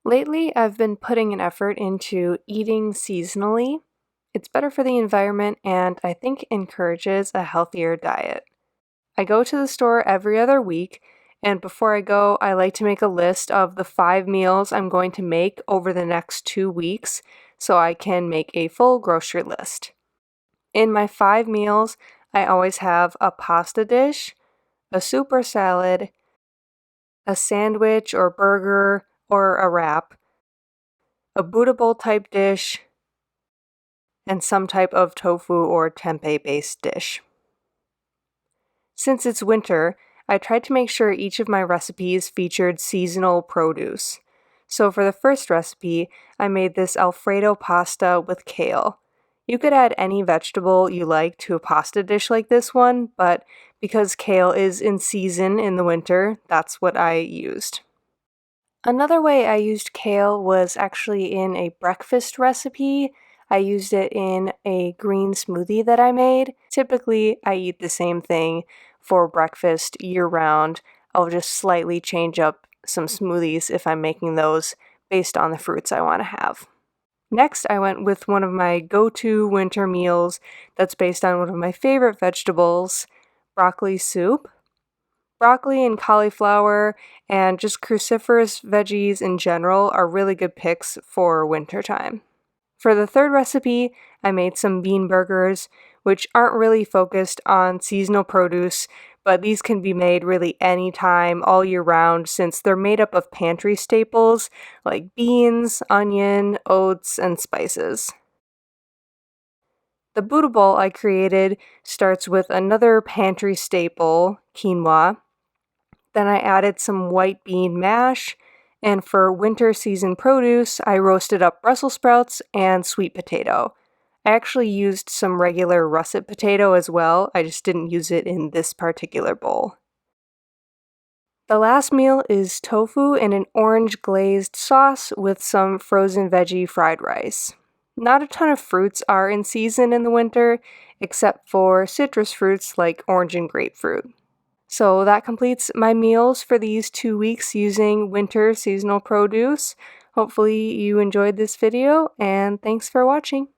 Lately, I've been putting an effort into eating seasonally. It's better for the environment and I think encourages a healthier diet. I go to the store every other week, and before I go, I like to make a list of the 5 meals I'm going to make over the next 2 weeks so I can make a full grocery list. In my 5 meals, I always have a pasta dish, a soup or salad, a sandwich or burger or a wrap, a bootable type dish, and some type of tofu or tempeh based dish. Since it's winter, I tried to make sure each of my recipes featured seasonal produce. So for the first recipe, I made this Alfredo pasta with kale. You could add any vegetable you like to a pasta dish like this one, but because kale is in season in the winter, that's what I used. Another way I used kale was actually in a breakfast recipe. I used it in a green smoothie that I made. Typically, I eat the same thing for breakfast year-round. I'll just slightly change up some smoothies if I'm making those based on the fruits I want to have. Next, I went with one of my go-to winter meals that's based on one of my favorite vegetables, broccoli soup. Broccoli and cauliflower and just cruciferous veggies in general are really good picks for wintertime. For the third recipe, I made some bean burgers, which aren't really focused on seasonal produce, but these can be made really anytime, all year round, since they're made up of pantry staples like beans, onion, oats, and spices. The Buddha bowl I created starts with another pantry staple, quinoa. Then I added some white bean mash, and for winter season produce, I roasted up Brussels sprouts and sweet potato. I actually used some regular russet potato as well, I just didn't use it in this particular bowl. The last meal is tofu in an orange glazed sauce with some frozen veggie fried rice. Not a ton of fruits are in season in the winter, except for citrus fruits like orange and grapefruit. So that completes my meals for these 2 weeks using winter seasonal produce. Hopefully you enjoyed this video, and thanks for watching.